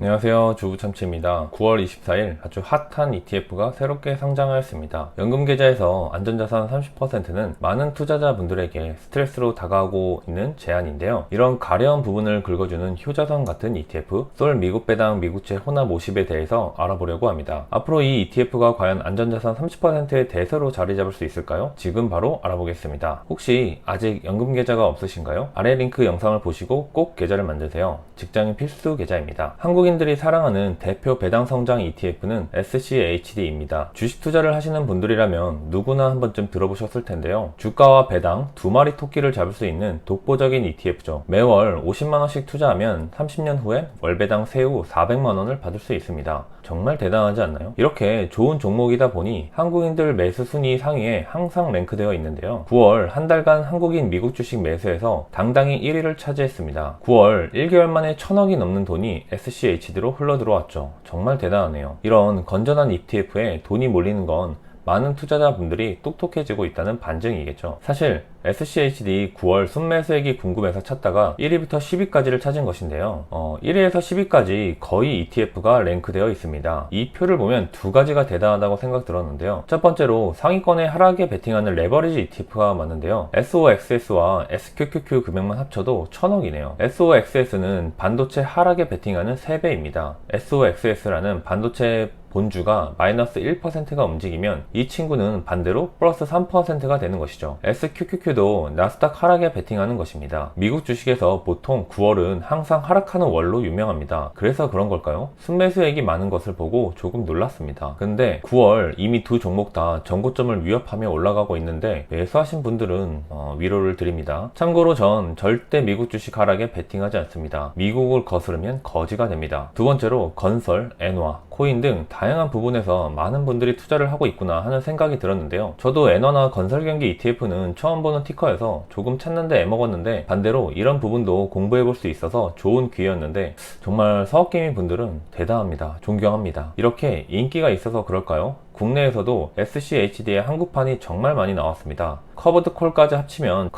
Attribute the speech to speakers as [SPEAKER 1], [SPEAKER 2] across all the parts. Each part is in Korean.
[SPEAKER 1] 안녕하세요, 주부참치입니다. 9월 24일 아주 핫한 ETF가 새롭게 상장하였습니다. 연금계좌에서 안전자산 30%는 많은 투자자분들에게 스트레스로 다가오고 있는 제안인데요. 이런 가려운 부분을 긁어주는 효자선 같은 ETF, 솔 미국 배당 미국채 혼합 50에 대해서 알아보려고 합니다. 앞으로 이 ETF가 과연 안전자산 30%의 대세로 자리 잡을 수 있을까요? 지금 바로 알아보겠습니다. 혹시 아직 연금계좌가 없으신가요? 아래 링크 영상을 보시고 꼭 계좌를 만드세요. 직장인 필수 계좌입니다. 한국인들이 사랑하는 대표 배당 성장 ETF는 SCHD입니다. 주식 투자를 하시는 분들이라면 누구나 한 번쯤 들어보셨을 텐데요. 주가와 배당 두 마리 토끼를 잡을 수 있는 독보적인 ETF죠. 매월 50만원씩 투자하면 30년 후엔 월배당 세후 400만원을 받을 수 있습니다. 정말 대단하지 않나요? 이렇게 좋은 종목이다 보니 한국인들 매수 순위 상위에 항상 랭크되어 있는데요. 9월 한 달간 한국인 미국 주식 매수에서 당당히 1위를 차지했습니다. 9월 1개월 만에 1000억이 넘는 돈이 SCHD로 흘러들어왔죠. 정말 대단하네요. 이런 건전한 ETF에 돈이 몰리는 건 많은 투자자분들이 똑똑해지고 있다는 반증이겠죠. 사실 SCHD 9월 순매수액이 궁금해서 찾다가 1위부터 10위까지를 찾은 것인데요. 1위에서 10위까지 거의 ETF가 랭크되어 있습니다. 이 표를 보면 두 가지가 대단하다고 생각 들었는데요. 첫 번째로 상위권의 하락에 베팅하는 레버리지 ETF가 많은데요. SOXS와 SQQQ 금액만 합쳐도 1000억이네요. SOXS는 반도체 하락에 베팅하는 3배입니다. SOXS라는 반도체 본주가 마이너스 1%가 움직이면 이 친구는 반대로 플러스 3%가 되는 것이죠. SQQQ도 나스닥 하락에 베팅하는 것입니다. 미국 주식에서 보통 9월은 항상 하락하는 월로 유명합니다. 그래서 그런 걸까요? 순매수액이 많은 것을 보고 조금 놀랐습니다. 근데 9월 이미 두 종목 다 전고점을 위협하며 올라가고 있는데 매수하신 분들은 위로를 드립니다. 참고로 전 절대 미국 주식 하락에 베팅하지 않습니다. 미국을 거스르면 거지가 됩니다. 두 번째로 건설, 엔화, 코인 등 다양한 부분에서 많은 분들이 투자를 하고 있구나 하는 생각이 들었는데요. 저도 엔화나 건설경기 ETF는 처음 보는 티커여서 조금 찾는데 애먹었는데 반대로 이런 부분도 공부해 볼 수 있어서 좋은 기회였는데 정말 사업개미 분들은 대단합니다. 존경합니다. 이렇게 인기가 있어서 그럴까요? 국내에서도 SCHD의 한국판이 정말 많이 나왔습니다. 커버드콜까지 합치면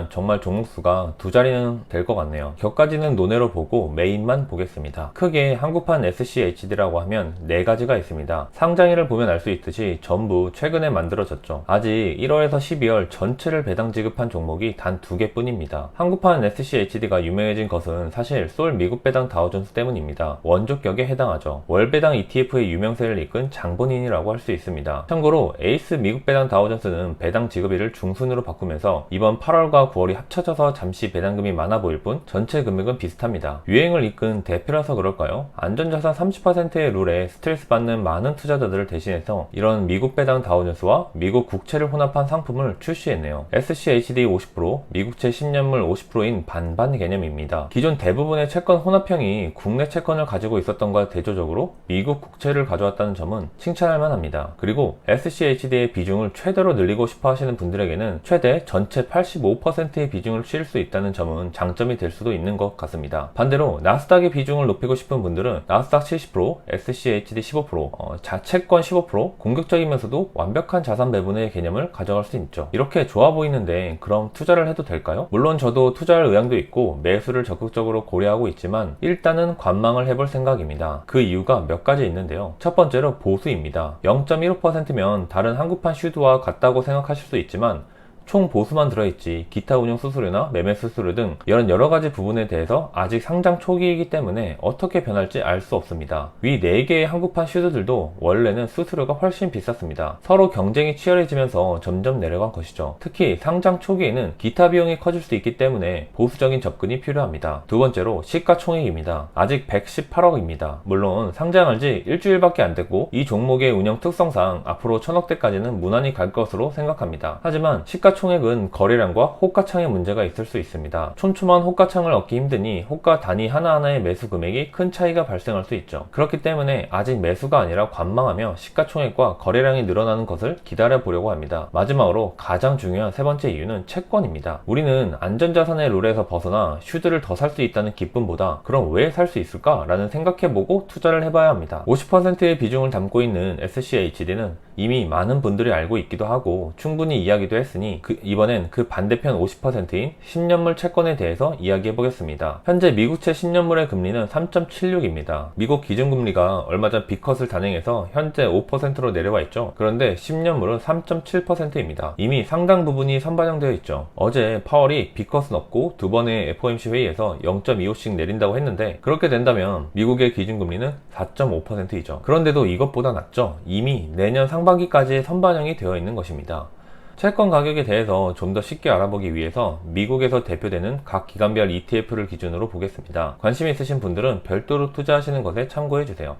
[SPEAKER 1] 정말 종목수가 두 자리는 될 것 같네요. 격까지는 논외로 보고 메인만 보겠습니다. 크게 한국판 SCHD라고 하면 4가지가 있습니다. 상장일을 보면 알 수 있듯이 전부 최근에 만들어졌죠. 아직 1월에서 12월 전체를 배당 지급한 종목이 단 2개 뿐입니다. 한국판 SCHD가 유명해진 것은 사실 솔 미국 배당 다우존스 때문입니다. 원조격에 해당하죠. 월배당 ETF의 유명세를 이끈 장본인이라고 할 수 있습니다. 참고로 에이스 미국 배당 다우존스는 배당 지급일을 중순으로 바꾸면서 이번 8월과 9월이 합쳐져서 잠시 배당금이 많아 보일 뿐 전체 금액은 비슷합니다. 유행을 이끈 대표라서 그럴까요? 안전자산 30%의 룰에 스트레스 받는 많은 투자자들을 대신해서 이런 미국 배당 다우존스와 미국 국채를 혼합한 상품을 출시했네요. SCHD 50%, 미국채 10년물 50%인 반반 개념입니다. 기존 대부분의 채권 혼합형이 국내 채권을 가지고 있었던과 대조적으로 미국 국채를 가져왔다는 점은 칭찬할 만합니다. 그리고 SCHD의 비중을 최대로 늘리고 싶어 하시는 분들에게는 최대 전체 85%의 비중을 실을 수 있다는 점은 장점이 될 수도 있는 것 같습니다. 반대로 나스닥의 비중을 높이고 싶은 분들은 나스닥 70%, SCHD 15%, 자채권 15%, 공격적이면서도 완벽한 자산 배분의 개념을 가져갈 수 있죠. 이렇게 좋아 보이는데 그럼 투자를 해도 될까요? 물론 저도 투자할 의향도 있고 매수를 적극적으로 고려하고 있지만 일단은 관망을 해볼 생각입니다. 그 이유가 몇 가지 있는데요. 첫 번째로 보수입니다. 0.15%면 다른 한국판 슈드와 같다고 생각하실 수 있지만 총 보수만 들어있지 기타 운영 수수료나 매매 수수료 등 이런 여러가지 부분에 대해서 아직 상장 초기이기 때문에 어떻게 변할지 알 수 없습니다. 위 4개의 한국판 슈드들도 원래는 수수료가 훨씬 비쌌습니다. 서로 경쟁이 치열해지면서 점점 내려간 것이죠. 특히 상장 초기에는 기타 비용이 커질 수 있기 때문에 보수적인 접근이 필요합니다. 두 번째로 시가총액입니다. 아직 118억입니다. 물론 상장한 지 일주일밖에 안 됐고 이 종목의 운영 특성상 앞으로 1000억대까지는 무난히 갈 것으로 생각합니다. 하지만 시가총액은 거래량과 호가창의 문제가 있을 수 있습니다. 촘촘한 호가창을 얻기 힘드니 호가 단위 하나하나의 매수 금액이 큰 차이가 발생할 수 있죠. 그렇기 때문에 아직 매수가 아니라 관망하며 시가총액과 거래량이 늘어나는 것을 기다려 보려고 합니다. 마지막으로 가장 중요한 세 번째 이유는 채권입니다. 우리는 안전자산의 룰에서 벗어나 슈드를 더 살 수 있다는 기쁨보다 그럼 왜 살 수 있을까? 라는 생각해보고 투자를 해봐야 합니다. 50%의 비중을 담고 있는 SCHD는 이미 많은 분들이 알고 있기도 하고 충분히 이야기도 했으니 이번엔 그 반대편 50%인 10년물 채권에 대해서 이야기해 보겠습니다. 현재 미국채 10년물의 금리는 3.76입니다. 미국 기준금리가 얼마 전 B컷을 단행해서 현재 5%로 내려와 있죠. 그런데 10년물은 3.7%입니다. 이미 상당 부분이 선반영되어 있죠. 어제 파월이 B컷은 없고 두 번의 FOMC 회의에서 0.25씩 내린다고 했는데, 그렇게 된다면 미국의 기준금리는 4.5%이죠. 그런데도 이것보다 낮죠. 이미 내년 상반기까지 선반영이 되어 있는 것입니다. 채권 가격에 대해서 좀 더 쉽게 알아보기 위해서 미국에서 대표되는 각 기간별 ETF를 기준으로 보겠습니다. 관심 있으신 분들은 별도로 투자하시는 것에 참고해주세요.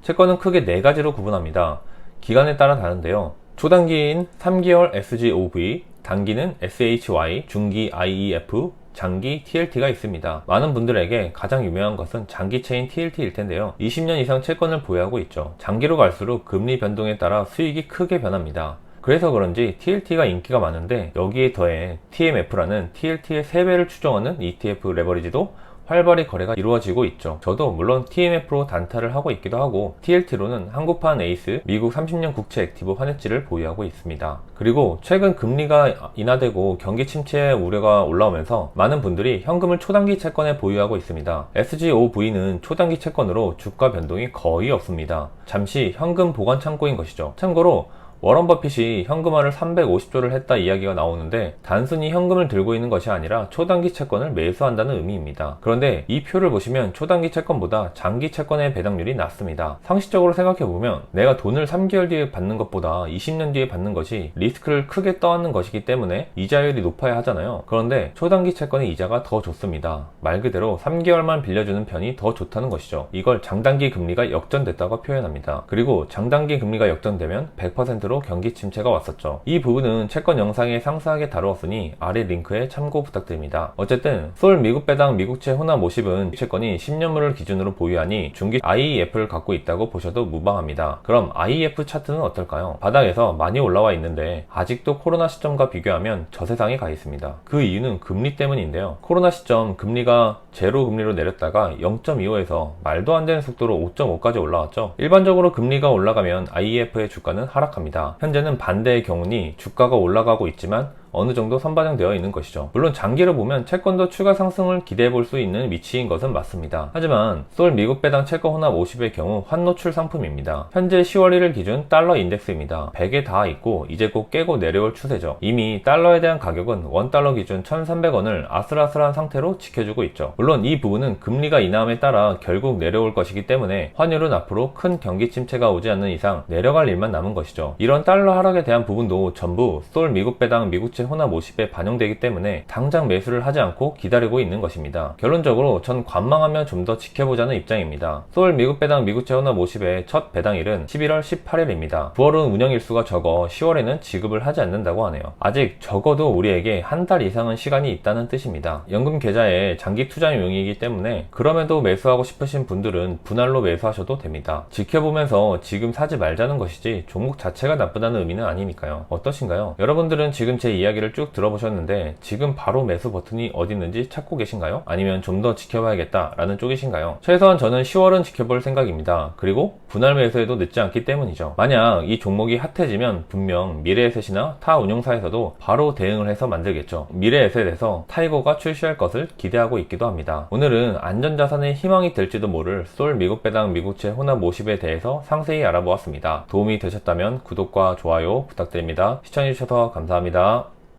[SPEAKER 1] 채권은 크게 4가지로 구분합니다. 기간에 따라 다른데요. 초단기인 3개월 SGOV, 단기는 SHY, 중기 IEF, 장기 TLT가 있습니다. 많은 분들에게 가장 유명한 것은 장기채인 TLT일 텐데요. 20년 이상 채권을 보유하고 있죠. 장기로 갈수록 금리 변동에 따라 수익이 크게 변합니다. 그래서 그런지 TLT가 인기가 많은데, 여기에 더해 TMF라는 TLT의 3배를 추정하는 ETF 레버리지도 활발히 거래가 이루어지고 있죠. 저도 물론 TMF로 단타를 하고 있기도 하고, TLT로는 한국판 에이스 미국 30년 국채 액티브 환해지를 보유하고 있습니다. 그리고 최근 금리가 인하되고 경기 침체 우려가 올라오면서 많은 분들이 현금을 초단기 채권에 보유하고 있습니다. SGOV는 초단기 채권으로 주가 변동이 거의 없습니다. 잠시 현금 보관 창고인 것이죠. 참고로 워런 버핏이 현금화를 350조를 했다 이야기가 나오는데, 단순히 현금을 들고 있는 것이 아니라 초단기 채권을 매수한다는 의미입니다. 그런데 이 표를 보시면 초단기 채권보다 장기 채권의 배당률이 낮습니다. 상식적으로 생각해보면 내가 돈을 3개월 뒤에 받는 것보다 20년 뒤에 받는 것이 리스크를 크게 떠안는 것이기 때문에 이자율이 높아야 하잖아요. 그런데 초단기 채권의 이자가 더 좋습니다. 말 그대로 3개월만 빌려주는 편이 더 좋다는 것이죠. 이걸 장단기 금리가 역전됐다고 표현합니다. 그리고 장단기 금리가 역전되면 100%로 경기 침체가 왔었죠. 이 부분은 채권 영상에 상세하게 다루었으니 아래 링크에 참고 부탁드립니다. 어쨌든 솔 미국 배당 미국채 혼합 50은 채권이 10년물을 기준으로 보유하니 중기 IEF를 갖고 있다고 보셔도 무방합니다. 그럼 IEF 차트는 어떨까요? 바닥에서 많이 올라와 있는데 아직도 코로나 시점과 비교하면 저세상에 가 있습니다. 그 이유는 금리 때문인데요. 코로나 시점 금리가 제로 금리로 내렸다가 0.25에서 말도 안 되는 속도로 5.5까지 올라왔죠. 일반적으로 금리가 올라가면 IEF의 주가는 하락합니다. 현재는 반대의 경우니 주가가 올라가고 있지만 어느 정도 선반영되어 있는 것이죠. 물론 장기로 보면 채권도 추가 상승을 기대해 볼 수 있는 위치인 것은 맞습니다. 하지만 솔 미국 배당 채권 혼합 50의 경우 환노출 상품입니다. 현재 10월 1일 기준 달러 인덱스입니다. 100에 닿아 있고 이제 곧 깨고 내려올 추세죠. 이미 달러에 대한 가격은 원달러 기준 1,300원을 아슬아슬한 상태로 지켜주고 있죠. 물론 이 부분은 금리가 인하함에 따라 결국 내려올 것이기 때문에 환율은 앞으로 큰 경기 침체가 오지 않는 이상 내려갈 일만 남은 것이죠. 이런 달러 하락에 대한 부분도 전부 솔 미국 배당 미국채 혼합 50에 반영되기 때문에 당장 매수를 하지 않고 기다리고 있는 것입니다. 결론적으로 전 관망하며 좀 더 지켜보자는 입장입니다. 솔 미국 배당 미국채 혼합 50의 첫 배당일은 11월 18일입니다. 9월은 운영일수가 적어 10월에는 지급을 하지 않는다고 하네요. 아직 적어도 우리에게 한 달 이상은 시간이 있다는 뜻입니다. 연금 계좌에 장기 투자용이기 때문에 그럼에도 매수하고 싶으신 분들은 분할로 매수하셔도 됩니다. 지켜보면서 지금 사지 말자는 것이지 종목 자체가 나쁘다는 의미는 아니니까요. 어떠신가요? 여러분들은 지금 제 이야기를 쭉 들어보셨는데 지금 바로 매수 버튼이 어디 있는지 찾고 계신가요? 아니면 좀 더 지켜봐야겠다 라는 쪽이신가요? 최소한 저는 10월은 지켜볼 생각입니다. 그리고 분할 매수해도 늦지 않기 때문이죠. 만약 이 종목이 핫해지면 분명 미래에셋이나 타 운용사에서도 바로 대응을 해서 만들겠죠. 미래에셋에서 타이거가 출시할 것을 기대하고 있기도 합니다. 오늘은 안전자산의 희망이 될지도 모를 솔 미국 배당 미국채 혼합 50에 대해서 상세히 알아보았습니다. 도움이 되셨다면 구독과 좋아요 부탁드립니다. 시청해주셔서 감사합니다.